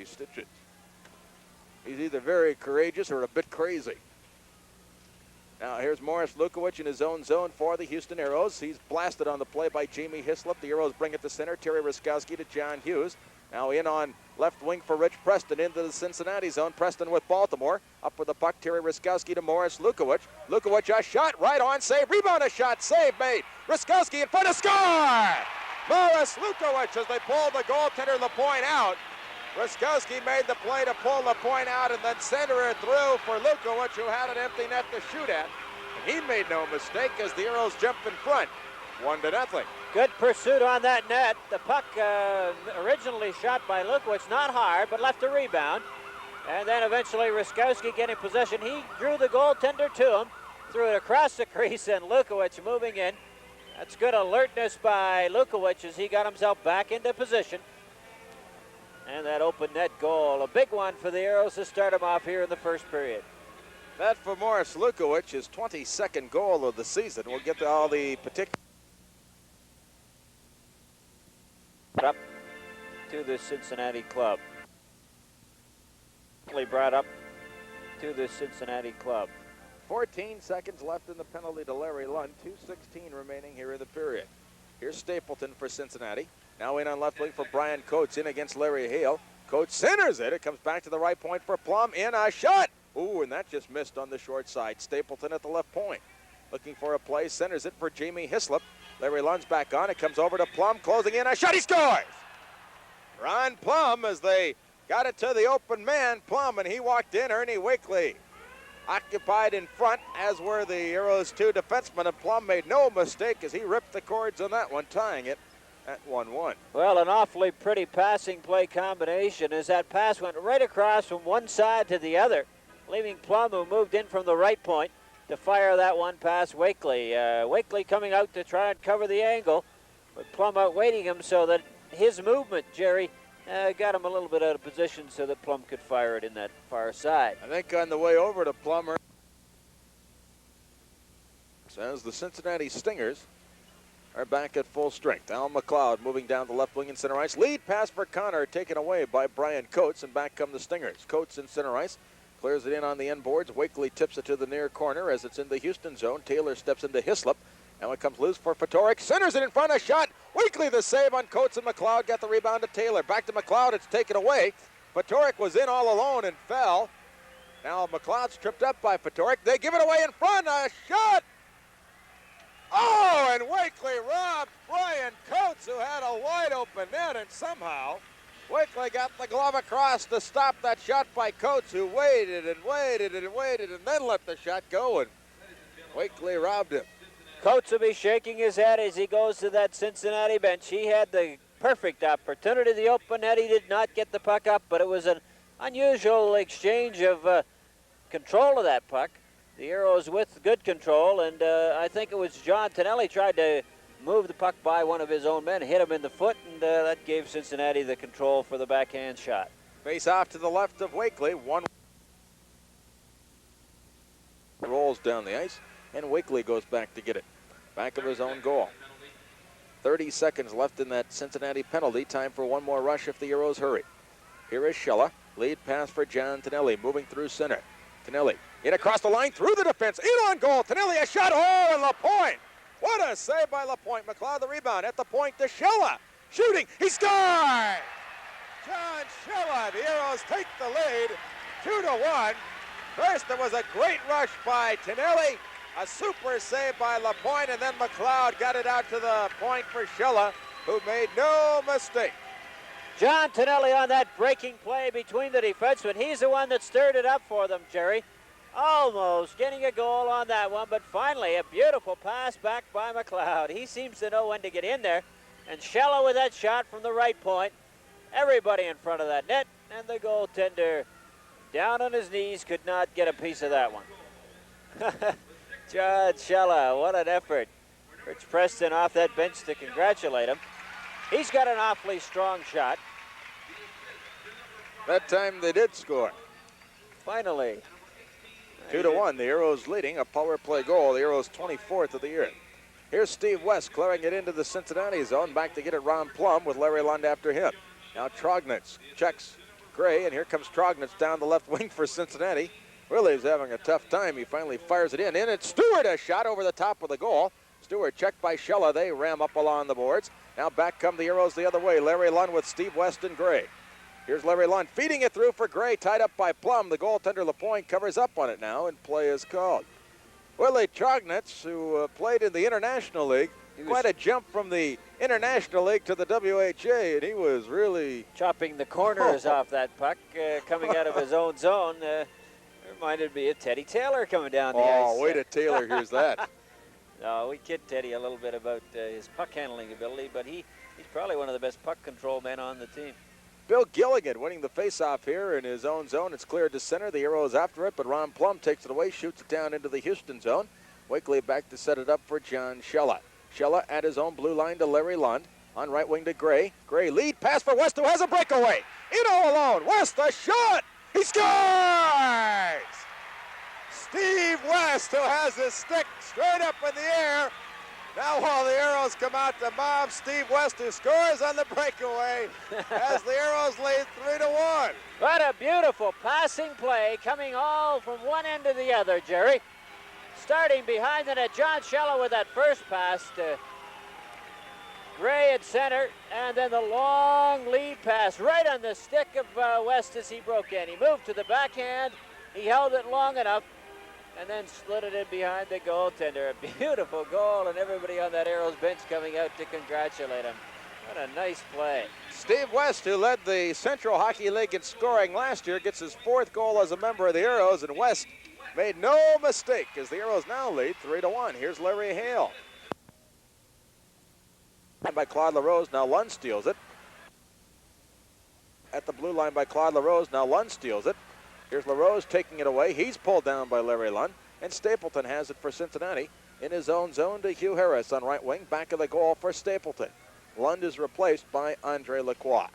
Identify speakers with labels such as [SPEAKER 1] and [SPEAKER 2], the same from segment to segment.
[SPEAKER 1] empty stitches. He's either very courageous or a bit crazy. Now here's Morris Lukowich in his own zone for the Houston Aeros. He's blasted on the play by Jamie Hislop. The Aeros bring it to center. Terry Ruskowski to John Hughes. Now in on left wing for Rich Preston into the Cincinnati zone. Preston with Baltimore. Up with the puck, Terry Ruskowski to Morris Lukowich. Lukowich a shot, right on, save, rebound, a shot, save made. Ruskowski in front of score! Morris Lukowich as they pull the goaltender Lapointe out. Ruskowski made the play to pull Lapointe out and then center it through for Lukowich, who had an empty net to shoot at. And he made no mistake as the Aeros jump in front, 1-0.
[SPEAKER 2] Good pursuit on that net. The puck originally shot by Lukowich, not hard, but left a rebound. And then eventually Ruskowski getting possession. He drew the goaltender to him, threw it across the crease, and Lukowich moving in. That's good alertness by Lukowich as he got himself back into position. And that open net goal, a big one for the Aeros to start him off here in the first period.
[SPEAKER 1] That for Morris Lukowich, his 22nd goal of the season. We'll get to all the particulars.
[SPEAKER 2] Up to the Cincinnati club. Brought up to the Cincinnati club.
[SPEAKER 1] 14 seconds left in the penalty to Larry Lund. 2:16 remaining here in the period. Here's Stapleton for Cincinnati. Now in on left wing for Brian Coates, in against Larry Hale. Coates centers it. It comes back to the right point for Plum. In a shot. Ooh, and that just missed on the short side. Stapleton at the left point. Looking for a play. Centers it for Jamie Hislop. Larry Lund's back on. It comes over to Plum. Closing in a shot. He scores! Ron Plum as they got it to the open man. Plum, and he walked in. Ernie Wakely occupied in front, as were the Aeros' two defensemen. And Plum made no mistake as he ripped the cords on that one, tying it at 1-1.
[SPEAKER 2] Well, an awfully pretty passing play combination as that pass went right across from one side to the other, leaving Plum, who moved in from the right point, to fire that one past Wakely. Wakely coming out to try and cover the angle, but Plum outweighting him so that his movement, Jerry, got him a little bit out of position so that Plum could fire it in that far side.
[SPEAKER 1] I think on the way over to Plummer, as the Cincinnati Stingers are back at full strength. Al McLeod moving down the left wing in center ice. Lead pass for Connor taken away by Brian Coates, and back come the Stingers. Coates in center ice. Clears it in on the end boards. Wakely tips it to the near corner as it's in the Houston zone. Taylor steps into Hislop. Now it comes loose for Fatorik. Centers it in front, a shot. Wakely the save on Coates, and McLeod got the rebound to Taylor. Back to McLeod, it's taken away. Fatorik was in all alone and fell. Now McLeod's tripped up by Fatorik. They give it away in front, a shot. Oh, and Wakely robbed Brian Coates, who had a wide open net, and somehow Wakely got the glove across to stop that shot by Coates, who waited and waited and waited and then let the shot go, and Wakely robbed him.
[SPEAKER 2] Coates will be shaking his head as he goes to that Cincinnati bench. He had the perfect opportunity. The open net, he did not get the puck up, but it was an unusual exchange of control of that puck. The Aeros with good control, and I think it was John Tonelli tried to move the puck by one of his own men, hit him in the foot, and that gave Cincinnati the control for the backhand shot.
[SPEAKER 1] Face off to the left of Wakely. One rolls down the ice, and Wakely goes back to get it. Back of his own goal. 30 seconds left in that Cincinnati penalty. Time for one more rush if the Aeros hurry. Here is Shella. Lead pass for John Tonelli, moving through center. Tonelli in across the line, through the defense, in on goal. Tonelli a shot, oh, and Lapointe. What a save by Lapointe. McLeod the rebound at the point to Shella. Shooting, he scores! John Shella, the Aeros take the lead, 2-1. First, there was a great rush by Tonelli, a super save by Lapointe, and then McLeod got it out to the point for Shella, who made no mistake.
[SPEAKER 2] John Tonelli on that breaking play between the defensemen. He's the one that stirred it up for them, Jerry. Almost getting a goal on that one, but finally a beautiful pass back by McLeod. He seems to know when to get in there. And Shella with that shot from the right point. Everybody in front of that net, and the goaltender down on his knees could not get a piece of that one. John Shella, what an effort. Rich Preston off that bench to congratulate him. He's got an awfully strong shot.
[SPEAKER 1] That time they did score.
[SPEAKER 2] Finally.
[SPEAKER 1] 2-1, the Aeros leading, a power play goal, the Aeros 24th of the year. Here's Steve West clearing it into the Cincinnati zone, back to get it Ron Plum with Larry Lund after him. Now Trognitz checks Gray, and here comes Trognitz down the left wing for Cincinnati. Willie's having a tough time. He finally fires it in, and it's Stewart, a shot over the top of the goal. Stewart checked by Shella. They ram up along the boards. Now back come the Aeros the other way. Larry Lund with Steve West and Gray. Here's Larry Lund feeding it through for Gray, tied up by Plum. The goaltender Lapointe covers up on it now, and play is called. Willie Trognitz, who played in the International League, quite a jump from the International League to the WHA, and he was really
[SPEAKER 2] chopping the corners off that puck, coming out of his own zone. Reminded me of Teddy Taylor coming down the ice.
[SPEAKER 1] Oh, wait a Taylor, here's that.
[SPEAKER 2] No, we kid Teddy a little bit about his puck handling ability, but he's probably one of the best puck control men on the team.
[SPEAKER 1] Bill Gilligan winning the faceoff here in his own zone. It's cleared to center. The Aeros after it, but Ron Plum takes it away, shoots it down into the Houston zone. Wakely back to set it up for John Shella. Shella at his own blue line to Larry Lund. On right wing to Gray. Gray lead pass for West, who has a breakaway. Eno alone. West, a shot. He scores! Steve West, who has his stick straight up in the air. Now while the Aeros come out to mob, Steve West, who scores on the breakaway as the Aeros lead 3-1.
[SPEAKER 2] What a beautiful passing play coming all from one end to the other, Jerry. Starting behind the net, John Shella with that first pass to Gray at center, and then the long lead pass right on the stick of West as he broke in. He moved to the backhand, he held it long enough, and then slid it in behind the goaltender. A beautiful goal, and everybody on that Aeros bench coming out to congratulate him. What a nice play.
[SPEAKER 1] Steve West, who led the Central Hockey League in scoring last year, gets his 4th goal as a member of the Aeros, and West made no mistake as the Aeros now lead 3-1. Here's Larry Hale. By Claude LaRose, now Lund steals it. At the blue line by Claude LaRose, now Lund steals it. Here's LaRose taking it away. He's pulled down by Larry Lund, and Stapleton has it for Cincinnati in his own zone to Hugh Harris on right wing, back of the goal for Stapleton. Lund is replaced by Andre Lacroix.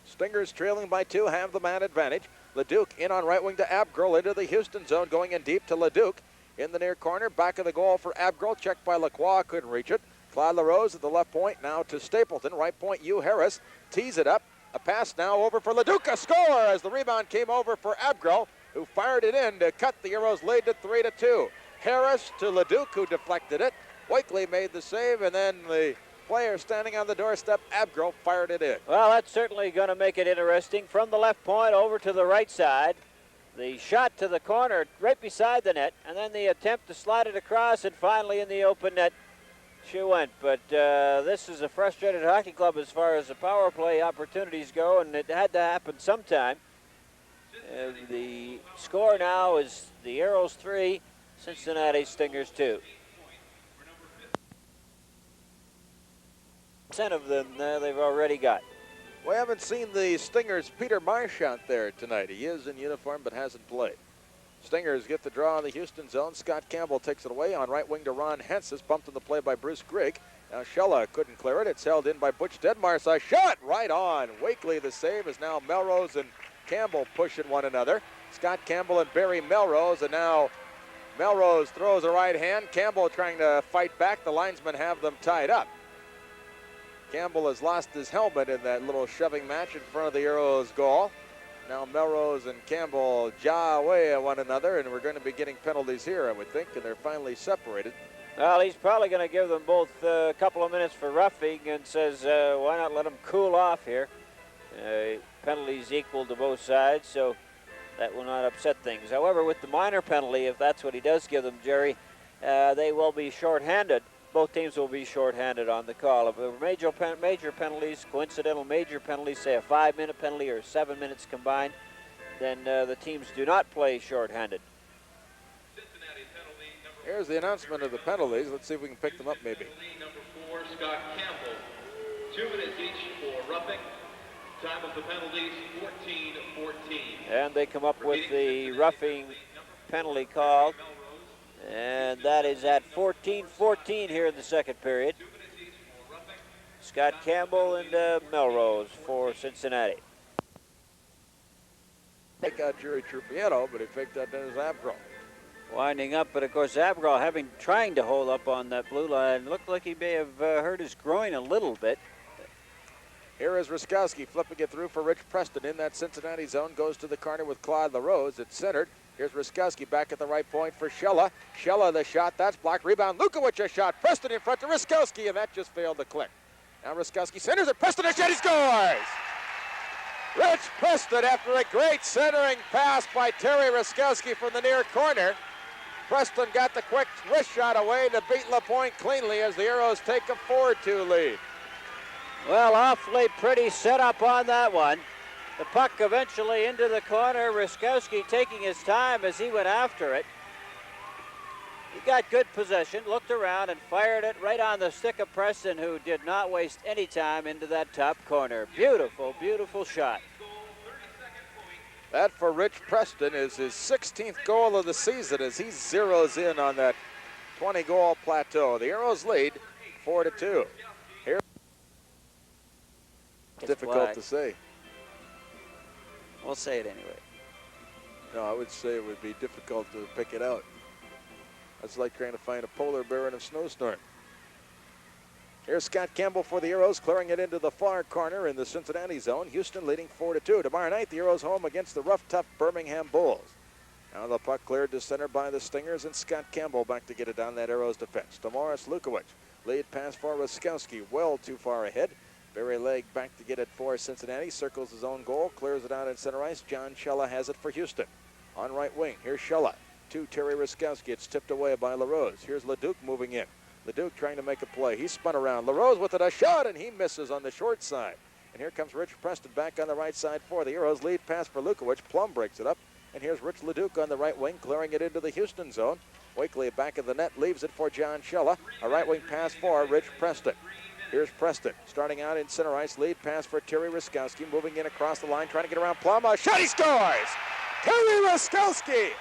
[SPEAKER 1] Stingers trailing by 2, have the man advantage. Leduc in on right wing to Abgrell into the Houston zone, going in deep to Leduc. In the near corner, back of the goal for Abgrell, checked by Lacroix, couldn't reach it. Claude LaRose at the left point, now to Stapleton. Right point, Hugh Harris tees it up. A pass now over for Leduc, a score as the rebound came over for Abgrell, who fired it in to cut the Aeros lead to 3-2. Harris to Leduc, who deflected it. Wakely made the save, and then the player standing on the doorstep, Abgrell, fired it in.
[SPEAKER 2] Well, that's certainly going to make it interesting. From the left point over to the right side. The shot to the corner right beside the net, and then the attempt to slide it across, and finally in the open net she went. But this is a frustrated hockey club as far as the power play opportunities go, and it had to happen sometime. The score now is the Aeros 3, Cincinnati Stingers 2. 10 of them they've already got.
[SPEAKER 1] We haven't seen the Stingers' Peter Marchant there tonight. He is in uniform but hasn't played. Stingers get the draw in the Houston zone. Scott Campbell takes it away on right wing to Ron Hensis. Bumped in the play by Bruce Grigg. Now Shella couldn't clear it. It's held in by Butch Dedmars. A shot right on. Wakely the save is now Melrose and Campbell pushing one another. Scott Campbell and Barry Melrose, and now Melrose throws a right hand. Campbell trying to fight back. The linesmen have them tied up. Campbell has lost his helmet in that little shoving match in front of the Aeros goal. Now Melrose and Campbell jaw away at one another, and we're going to be getting penalties here, I would think, and they're finally separated.
[SPEAKER 2] Well, he's probably going to give them both a couple of minutes for roughing and says, why not let them cool off here? Penalties equal to both sides, so that will not upset things. However, with the minor penalty, if that's what he does give them, Jerry, they will be shorthanded. Both teams will be shorthanded on the call. If there were major penalties, coincidental major penalties, say a 5-minute penalty or 7 minutes combined, then the teams do not play shorthanded.
[SPEAKER 1] Here's the announcement of the penalties. Let's see if we can pick them up maybe.
[SPEAKER 3] Number 4, Scott Campbell. 2 minutes each for roughing. Time of the penalties, 14-14.
[SPEAKER 2] And they come up with the roughing penalty call. And that is at 14-14 here in the second period. Scott Campbell and Melrose for Cincinnati.
[SPEAKER 1] Take out Jerry Trupiano, but he faked out Dennis Abgrell.
[SPEAKER 2] Winding up, but of course Abgrell trying to hold up on that blue line. Looked like he may have hurt his groin a little bit.
[SPEAKER 1] Here is Ruskowski flipping it through for Rich Preston in that Cincinnati zone. Goes to the corner with Claude LaRose. It's centered. Here's Ruskowski back at the right point for Shella. Shella the shot. That's blocked. Rebound. Lukowicz a shot. Preston in front to Ruskowski, and that just failed to click. Now Ruskowski centers it. Preston a shot. He scores! Rich Preston, after a great centering pass by Terry Ruskowski from the near corner. Preston got the quick wrist shot away to beat LaPointe cleanly as the Aeros take a 4-2 lead.
[SPEAKER 2] Well, awfully pretty setup on that one. The puck eventually into the corner. Ruskowski taking his time as he went after it. He got good possession, looked around, and fired it right on the stick of Preston, who did not waste any time into that top corner. Beautiful, beautiful shot.
[SPEAKER 1] That for Rich Preston is his 16th goal of the season as he zeroes in on that 20-goal plateau. The Aeros lead 4-2. Here,
[SPEAKER 2] It's
[SPEAKER 1] difficult
[SPEAKER 2] black.
[SPEAKER 1] to say.
[SPEAKER 2] We'll say it anyway.
[SPEAKER 1] No, I would say it would be difficult to pick it out. That's like trying to find a polar bear in a snowstorm. Here's Scott Campbell for the Aeros, clearing it into the far corner in the Cincinnati zone. Houston leading 4-2. Tomorrow night, the Aeros home against the rough, tough Birmingham Bulls. Now the puck cleared to center by the Stingers, and Scott Campbell back to get it down that Aeros defense. To Morris Lukowicz. Lead pass for Ruskowski, well too far ahead. Barry Legg back to get it for Cincinnati. Circles his own goal, clears it out in center ice. John Shella has it for Houston. On right wing, here's Shella. To Terry Ruskowski. It's tipped away by LaRose. Here's Leduc moving in. Leduc trying to make a play. He spun around. LaRose with it, a shot, and he misses on the short side. And here comes Rich Preston back on the right side for the Aeros. Lead pass for Lukowicz. Plum breaks it up. And here's Rich Leduc on the right wing, clearing it into the Houston zone. Wakely back of the net, leaves it for John Shella. A right wing pass for Rich Preston. Here's Preston starting out in center ice. Lead pass for Terry Ruskowski, moving in across the line, trying to get around Plum. A shot, he scores! Terry Ruskowski